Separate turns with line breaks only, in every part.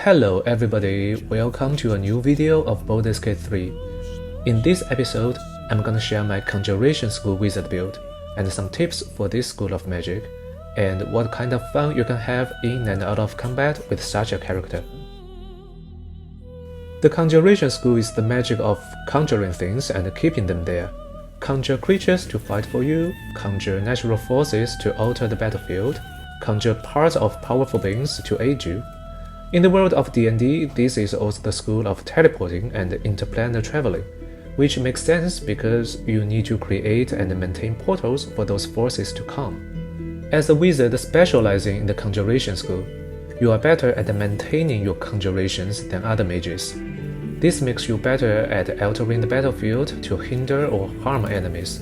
Hello everybody, welcome to a new video of Baldur's Gate 3. In this episode, I'm gonna share my Conjuration School Wizard build, and some tips for this school of magic, and what kind of fun you can have in and out of combat with such a character. The Conjuration School is the magic of conjuring things and keeping them there. Conjure creatures to fight for you, conjure natural forces to alter the battlefield, conjure parts of powerful beings to aid you. In the world of D&D, this is also the school of teleporting and interplanar traveling, which makes sense because you need to create and maintain portals for those forces to come. As a wizard specializing in the Conjuration School, you are better at maintaining your conjurations than other mages. This makes you better at altering the battlefield to hinder or harm enemies.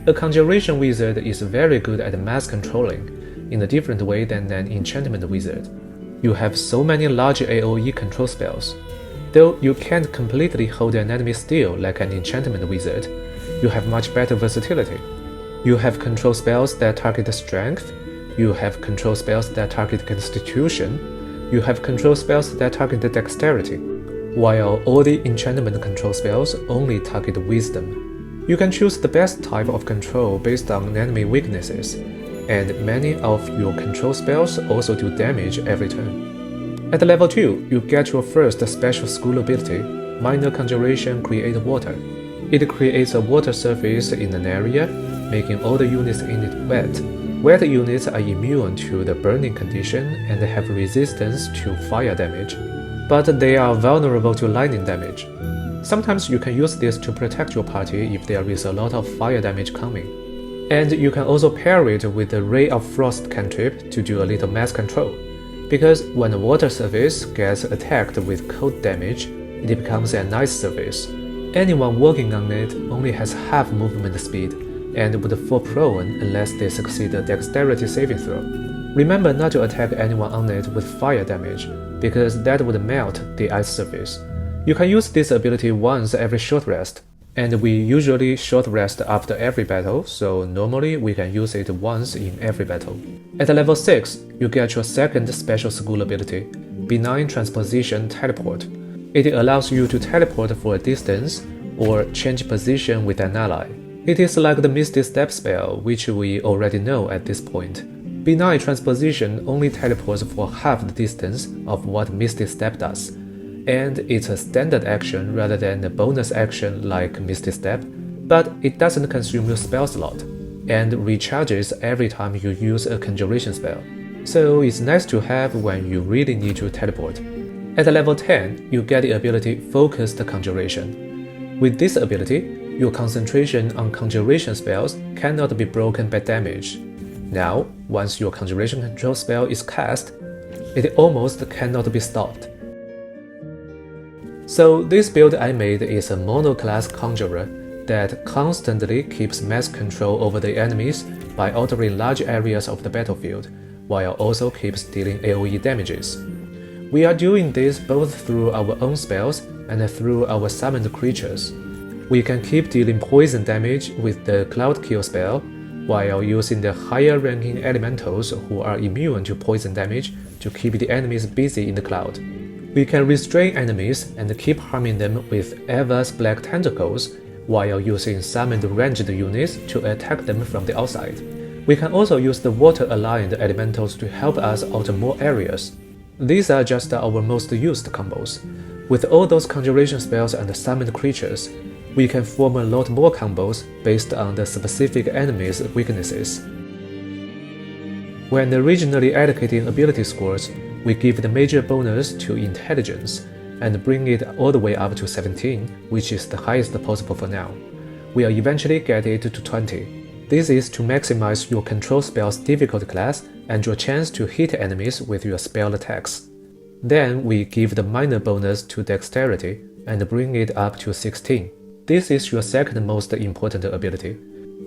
A Conjuration Wizard is very good at mass controlling, in a different way than an enchantment wizard. You have so many large AoE control spells. Though you can't completely hold an enemy still like an enchantment wizard, you have much better versatility. You have control spells that target strength, you have control spells that target constitution, you have control spells that target dexterity, while all the enchantment control spells only target wisdom. You can choose the best type of control based on enemy weaknesses, and many of your control spells also do damage every turn. At level 2, you get your first special school ability, Minor Conjuration Create Water. It creates a water surface in an area, making all the units in it wet. Wet units are immune to the burning condition and have resistance to fire damage, but they are vulnerable to lightning damage. Sometimes you can use this to protect your party if there is a lot of fire damage coming. And you can also pair it with the Ray of Frost cantrip to do a little mass control, because when a water surface gets attacked with cold damage, it becomes an ice surface. Anyone walking on it only has half movement speed, and would fall prone unless they succeed a dexterity saving throw. Remember not to attack anyone on it with fire damage, because that would melt the ice surface. You can use this ability once every short rest, and we usually short rest after every battle, so normally we can use it once in every battle. At level 6, you get your second special school ability, Benign Transposition Teleport. It allows you to teleport for a distance, or change position with an ally. It is like the Misty Step spell, which we already know at this point. Benign Transposition only teleports for half the distance of what Misty Step does, and it's a standard action rather than a bonus action like Misty Step, but it doesn't consume your spell slot, and recharges every time you use a conjuration spell, so it's nice to have when you really need to teleport. At level 10, you get the ability Focused Conjuration. With this ability, your concentration on conjuration spells cannot be broken by damage. Now, once your conjuration control spell is cast, it almost cannot be stopped. So this build I made is a mono-class conjurer that constantly keeps mass control over the enemies by altering large areas of the battlefield, while also keeps dealing AoE damages. We are doing this both through our own spells and through our summoned creatures. We can keep dealing poison damage with the Cloud Kill spell, while using the higher ranking elementals who are immune to poison damage to keep the enemies busy in the cloud. We can restrain enemies and keep harming them with Eva's Black Tentacles, while using summoned ranged units to attack them from the outside. We can also use the water-aligned elementals to help us alter more areas. These are just our most used combos. With all those conjuration spells and summoned creatures, we can form a lot more combos based on the specific enemy's weaknesses. When originally allocating ability scores, we give the major bonus to Intelligence, and bring it all the way up to 17, which is the highest possible for now. We'll eventually get it to 20. This is to maximize your control spell's difficult class and your chance to hit enemies with your spell attacks. Then we give the minor bonus to Dexterity, and bring it up to 16. This is your second most important ability.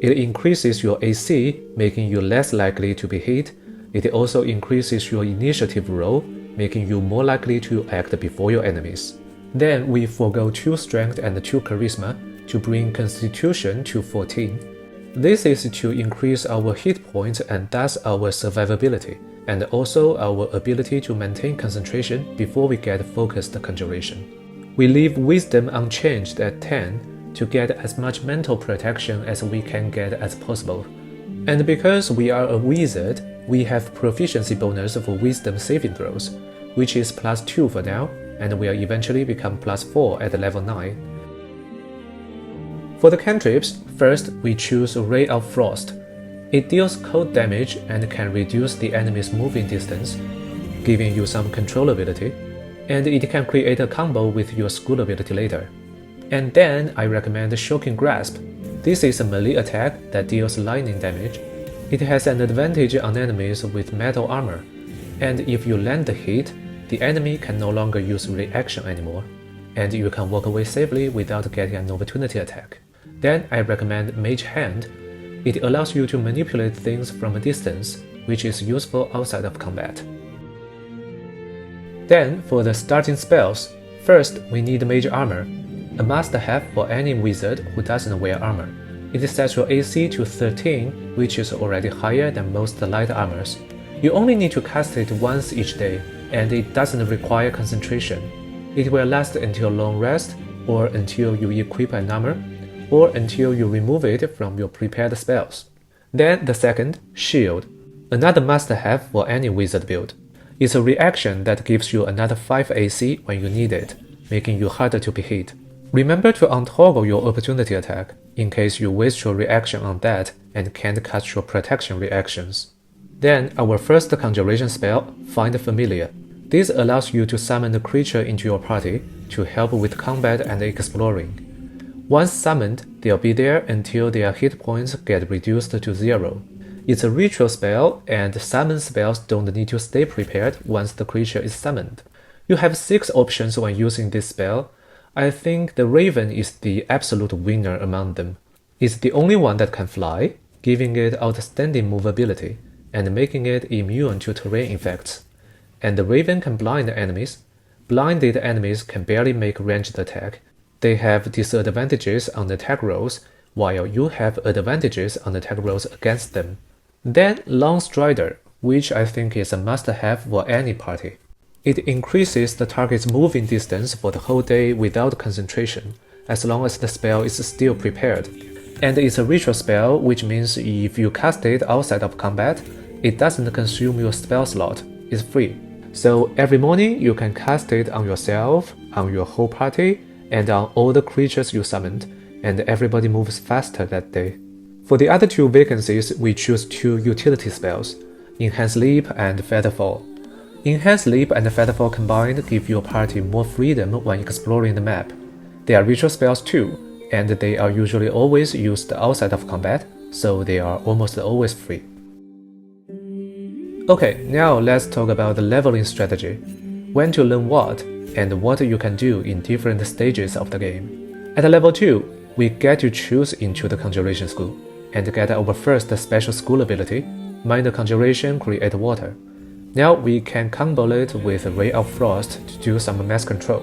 It increases your AC, making you less likely to be hit. It also increases your initiative roll, making you more likely to act before your enemies. Then we forego 2 strength and 2 charisma to bring constitution to 14. This is to increase our hit points and thus our survivability, and also our ability to maintain concentration before we get focused conjuration. We leave wisdom unchanged at 10 to get as much mental protection as we can get as possible. And because we are a wizard, we have proficiency bonus for wisdom saving throws, which is +2 for now, and will eventually become +4 at level 9. For the cantrips, first we choose Ray of Frost. It deals cold damage and can reduce the enemy's moving distance, giving you some controllability, and it can create a combo with your school ability later. And then I recommend Shocking Grasp. This is a melee attack that deals lightning damage. It has an advantage on enemies with metal armor, and if you land the hit, the enemy can no longer use reaction anymore, and you can walk away safely without getting an opportunity attack. Then I recommend Mage Hand. It allows you to manipulate things from a distance, which is useful outside of combat. Then for the starting spells, first we need Mage Armor, a must-have for any wizard who doesn't wear armor. It sets your AC to 13, which is already higher than most light armors. You only need to cast it once each day, and it doesn't require concentration. It will last until long rest, or until you equip an armor, or until you remove it from your prepared spells. Then the second, Shield, another must-have for any wizard build. It's a reaction that gives you another 5 AC when you need it, making you harder to be hit. Remember to untoggle your opportunity attack, in case you waste your reaction on that and can't cast your protection reactions. Then our first conjuration spell, Find Familiar. This allows you to summon a creature into your party to help with combat and exploring. Once summoned, they'll be there until their hit points get reduced to 0. It's a ritual spell, and summon spells don't need to stay prepared once the creature is summoned. You have 6 options when using this spell. I think the Raven is the absolute winner among them. It's the only one that can fly, giving it outstanding movability, and making it immune to terrain effects. And the Raven can blind enemies. Blinded enemies can barely make ranged attack. They have disadvantages on attack rolls, while you have advantages on attack rolls against them. Then Long Strider, which I think is a must-have for any party. It increases the target's moving distance for the whole day without concentration, as long as the spell is still prepared. And it's a ritual spell, which means if you cast it outside of combat, it doesn't consume your spell slot, it's free. So every morning you can cast it on yourself, on your whole party, and on all the creatures you summoned, and everybody moves faster that day. For the other 2 vacancies, we choose 2 utility spells, Enhance Leap and Featherfall. Enhance Leap and Featherfall combined give your party more freedom when exploring the map. They are ritual spells too, and they are usually always used outside of combat, so they are almost always free. Okay, now let's talk about the leveling strategy. When to learn what, and what you can do in different stages of the game. At level 2, we get to choose into the Conjuration School, and get our first special school ability, Minor Conjuration Create Water. Now we can combo it with Ray of Frost to do some mass control.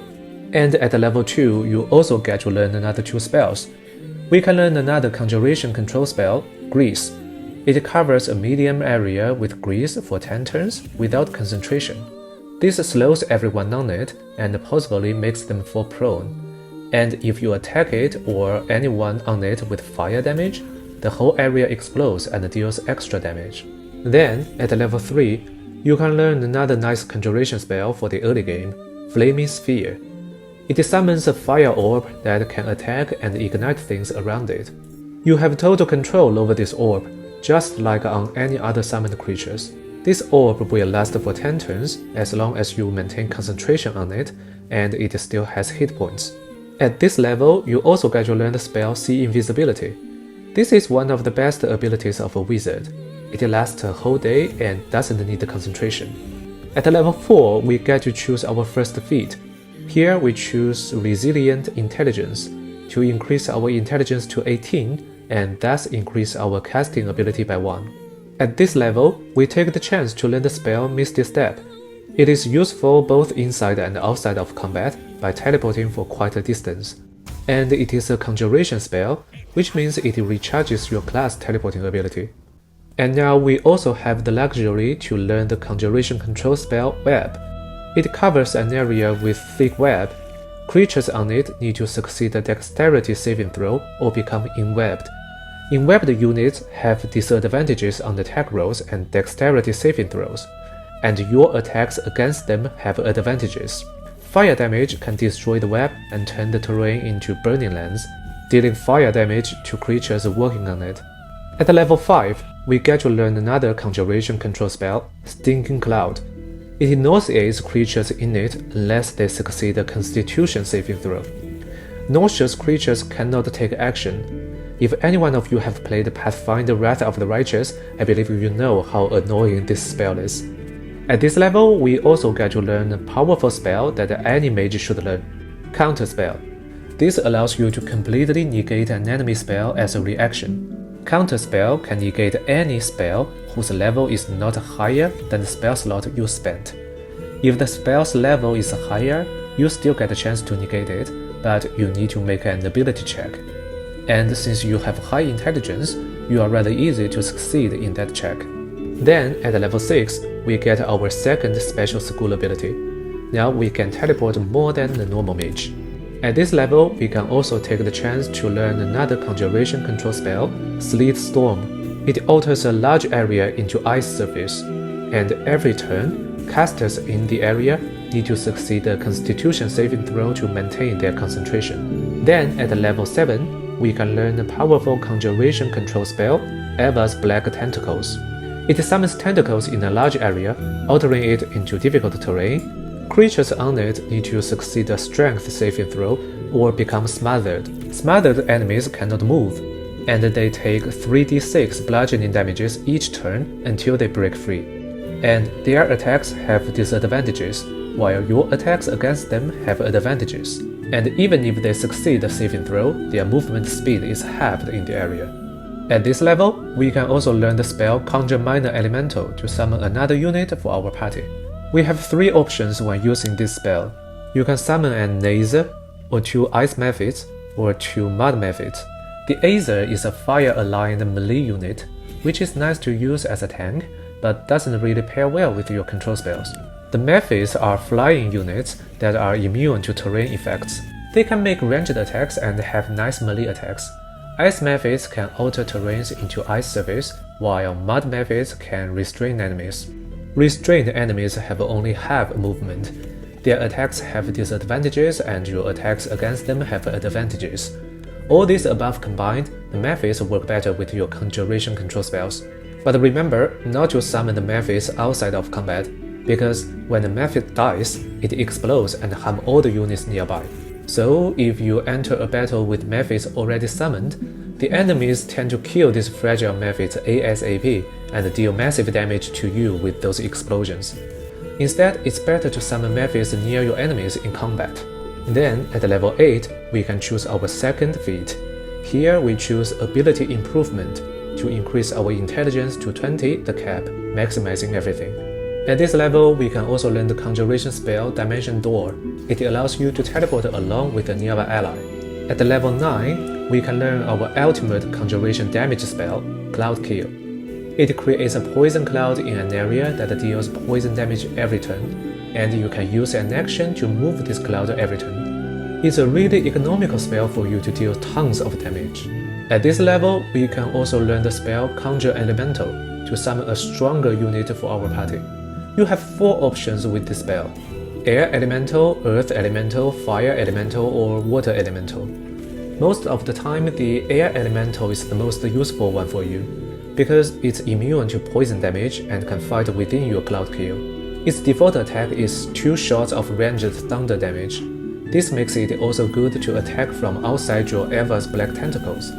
And at level 2, you also get to learn another 2 spells. We can learn another Conjuration Control spell, Grease. It covers a medium area with grease for 10 turns without concentration. This slows everyone on it and possibly makes them fall prone. And if you attack it or anyone on it with fire damage, the whole area explodes and deals extra damage. Then, at level 3, you can learn another nice conjuration spell for the early game, Flaming Sphere. It summons a fire orb that can attack and ignite things around it. You have total control over this orb, just like on any other summoned creatures. This orb will last for 10 turns as long as you maintain concentration on it and it still has hit points. At this level, you also get to learn the spell See Invisibility. This is one of the best abilities of a wizard. It lasts a whole day and doesn't need concentration. At level 4, we get to choose our first feat. Here we choose Resilient Intelligence to increase our intelligence to 18 and thus increase our casting ability by 1. At this level, we take the chance to learn the spell Misty Step. It is useful both inside and outside of combat by teleporting for quite a distance. And it is a conjuration spell, which means it recharges your class teleporting ability. And now we also have the luxury to learn the conjuration control spell Web. It covers an area with thick web. Creatures on it need to succeed a dexterity saving throw or become enwebbed. Enwebbed units have disadvantages on attack rolls and dexterity saving throws, and your attacks against them have advantages. Fire damage can destroy the web and turn the terrain into burning lands, dealing fire damage to creatures working on it. At level 5, we get to learn another conjuration control spell, Stinking Cloud. It nauseates creatures in it unless they succeed a Constitution saving throw. Nauseous creatures cannot take action. If any one of you have played Pathfinder Wrath of the Righteous, I believe you know how annoying this spell is. At this level, we also get to learn a powerful spell that any mage should learn, Counter Spell. This allows you to completely negate an enemy spell as a reaction. Counter Spell can negate any spell whose level is not higher than the spell slot you spent. If the spell's level is higher, you still get a chance to negate it, but you need to make an ability check. And since you have high intelligence, you are rather easy to succeed in that check. Then, at level 6, we get our second special school ability. Now we can teleport more than the normal mage. At this level, we can also take the chance to learn another conjuration control spell, Sleet Storm. It alters a large area into ice surface, and every turn, casters in the area need to succeed a Constitution saving throw to maintain their concentration. Then, at level 7, we can learn a powerful conjuration control spell, Eva's Black Tentacles. It summons tentacles in a large area, altering it into difficult terrain. Creatures on it need to succeed a strength saving throw or become smothered. Smothered enemies cannot move, and they take 3d6 bludgeoning damages each turn until they break free. And their attacks have disadvantages, while your attacks against them have advantages. And even if they succeed a saving throw, their movement speed is halved in the area. At this level, we can also learn the spell Conjure Minor Elemental to summon another unit for our party. We have 3 options when using this spell. You can summon an Aether, or 2 Ice Mephits, or 2 Mud Mephits. The Aether is a fire-aligned melee unit, which is nice to use as a tank, but doesn't really pair well with your control spells. The Mephits are flying units that are immune to terrain effects. They can make ranged attacks and have nice melee attacks. Ice Mephits can alter terrains into ice surface, while Mud Mephits can restrain enemies. Restrained enemies have only half movement. Their attacks have disadvantages and your attacks against them have advantages. All these above combined, the Mephits work better with your conjuration control spells. But remember not to summon the Mephits outside of combat, because when the Mephit dies, it explodes and harms all the units nearby. So if you enter a battle with Mephits already summoned, the enemies tend to kill these fragile Mephits ASAP and deal massive damage to you with those explosions. Instead, it's better to summon Mephits near your enemies in combat. Then, at level 8, we can choose our second feat. Here we choose Ability Improvement to increase our intelligence to 20, the cap, maximizing everything. At this level, we can also learn the conjuration spell Dimension Door. It allows you to teleport along with a nearby ally. At level 9, we can learn our ultimate conjuration damage spell, Cloud Kill. It creates a poison cloud in an area that deals poison damage every turn, and you can use an action to move this cloud every turn. It's a really economical spell for you to deal tons of damage. At this level, we can also learn the spell Conjure Elemental to summon a stronger unit for our party. You have 4 options with this spell: Air Elemental, Earth Elemental, Fire Elemental, or Water Elemental. Most of the time, the Air Elemental is the most useful one for you, because it's immune to poison damage and can fight within your Cloud Kill. Its default attack is 2 shots of ranged thunder damage. This makes it also good to attack from outside your Eva's Black Tentacles.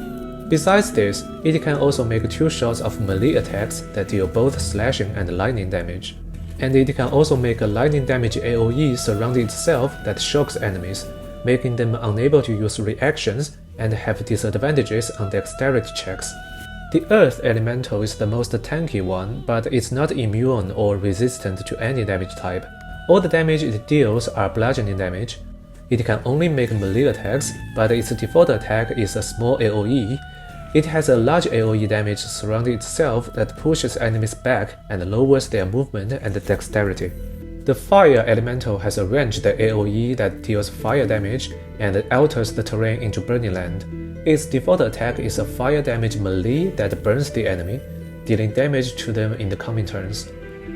Besides this, it can also make 2 shots of melee attacks that deal both slashing and lightning damage. And it can also make a lightning damage AoE surround itself that shocks enemies, making them unable to use reactions and have disadvantages on dexterity checks. The Earth Elemental is the most tanky one, but it's not immune or resistant to any damage type. All the damage it deals are bludgeoning damage. It can only make melee attacks, but its default attack is a small AoE, It has a large AoE damage surrounding itself that pushes enemies back and lowers their movement and dexterity. The Fire Elemental has a ranged AoE that deals fire damage and alters the terrain into Burning Land. Its default attack is a fire damage melee that burns the enemy, dealing damage to them in the coming turns.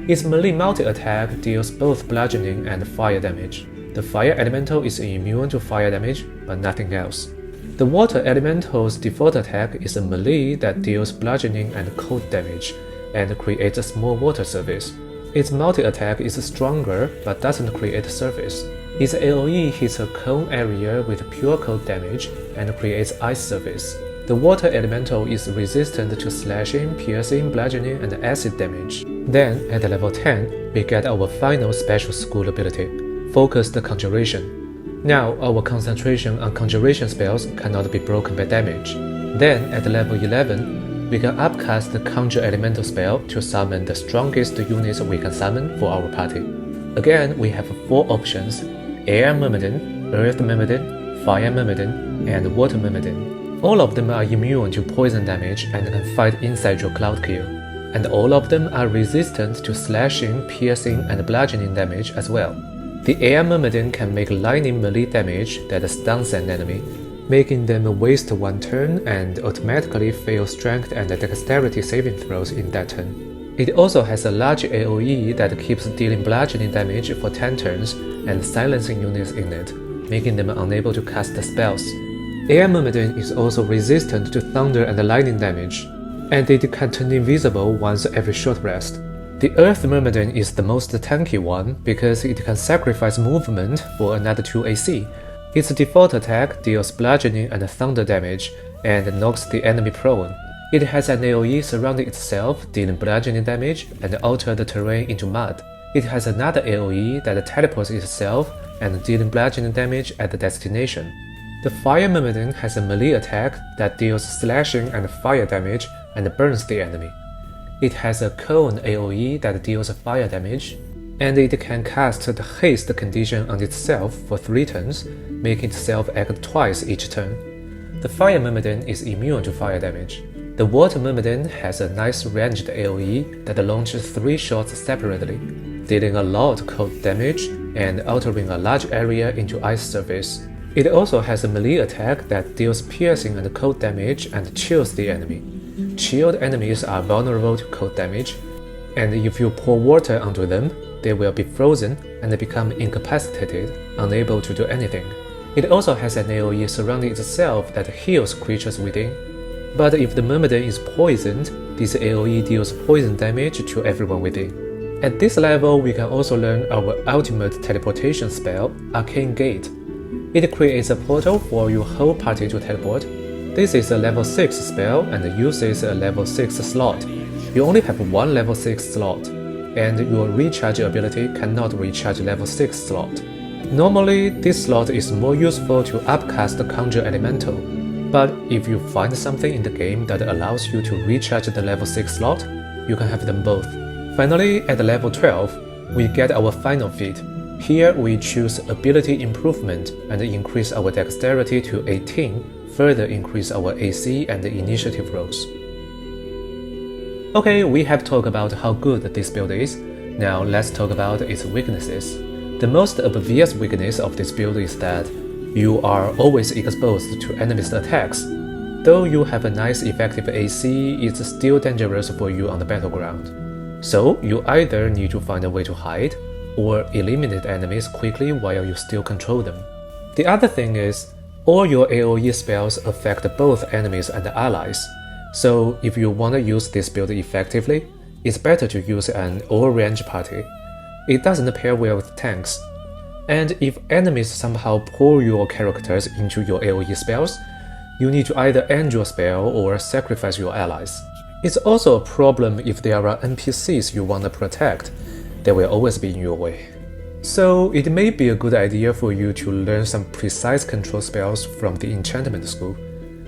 Its melee multi-attack deals both bludgeoning and fire damage. The Fire Elemental is immune to fire damage, but nothing else. The Water Elemental's default attack is a melee that deals bludgeoning and cold damage, and creates a small water surface. Its multi-attack is stronger, but doesn't create surface. Its AoE hits a cone area with pure cold damage and creates ice surface. The Water Elemental is resistant to slashing, piercing, bludgeoning, and acid damage. Then, at level 10, we get our final special school ability, Focused Conjuration. Now, our concentration on conjuration spells cannot be broken by damage. Then, at level 11, we can upcast the Conjure Elemental spell to summon the strongest units we can summon for our party. Again, we have 4 options: Air Myrmidon, Earth Myrmidon, Fire Myrmidon, and Water Myrmidon. All of them are immune to poison damage and can fight inside your Cloud Kill. And all of them are resistant to slashing, piercing, and bludgeoning damage as well. The Air Myrmidon can make lightning melee damage that stuns an enemy, making them waste 1 turn and automatically fail strength and dexterity saving throws in that turn. It also has a large AoE that keeps dealing bludgeoning damage for 10 turns and silencing units in it, making them unable to cast spells. Air Myrmidon is also resistant to thunder and lightning damage, and it can turn invisible once every short rest. The Earth Myrmidon is the most tanky one because it can sacrifice movement for another 2 AC. Its default attack deals bludgeoning and thunder damage and knocks the enemy prone. It has an AoE surrounding itself, dealing bludgeoning damage and alter the terrain into mud. It has another AoE that teleports itself and dealing bludgeoning damage at the destination. The Fire Myrmidon has a melee attack that deals slashing and fire damage and burns the enemy. It has a cone AoE that deals fire damage, and it can cast the haste condition on itself for 3 turns, making itself act twice each turn. The Fire Myrmidon is immune to fire damage. The Water Myrmidon has a nice ranged AoE that launches 3 shots separately, dealing a lot of cold damage and altering a large area into ice surface. It also has a melee attack that deals piercing and cold damage and chills the enemy. Chilled enemies are vulnerable to cold damage, and if you pour water onto them, they will be frozen and become incapacitated, unable to do anything. It also has an AoE surrounding itself that heals creatures within. But if the Myrmidon is poisoned, this AoE deals poison damage to everyone within. At this level, we can also learn our ultimate teleportation spell, Arcane Gate. It creates a portal for your whole party to teleport. This is a level 6 spell and uses a level 6 slot. You only have 1 level 6 slot, and your recharge ability cannot recharge level 6 slot. Normally, this slot is more useful to upcast the Conjure Elemental, but if you find something in the game that allows you to recharge the level 6 slot, you can have them both. Finally, at level 12, we get our final feat. Here we choose Ability Improvement and increase our Dexterity to 18, further increase our AC and Initiative rolls. Okay, we have talked about how good this build is. Now let's talk about its weaknesses. The most obvious weakness of this build is that you are always exposed to enemies' attacks. Though you have a nice effective AC, it's still dangerous for you on the battleground. So you either need to find a way to hide, or eliminate enemies quickly while you still control them. The other thing is, all your AoE spells affect both enemies and allies. So if you want to use this build effectively, it's better to use an all-range party. It doesn't pair well with tanks. And if enemies somehow pull your characters into your AoE spells, you need to either end your spell or sacrifice your allies. It's also a problem if there are NPCs you want to protect. They will always be in your way. So it may be a good idea for you to learn some precise control spells from the enchantment school,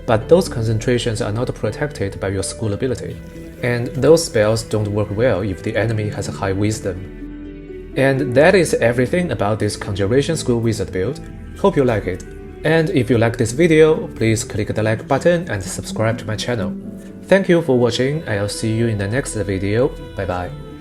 but those concentrations are not protected by your school ability, and those spells don't work well if the enemy has a high wisdom. And that is everything about this Conjuration School Wizard build. Hope you like it. And if you like this video, please click the like button and subscribe to my channel. Thank you for watching, I'll see you in the next video. Bye bye.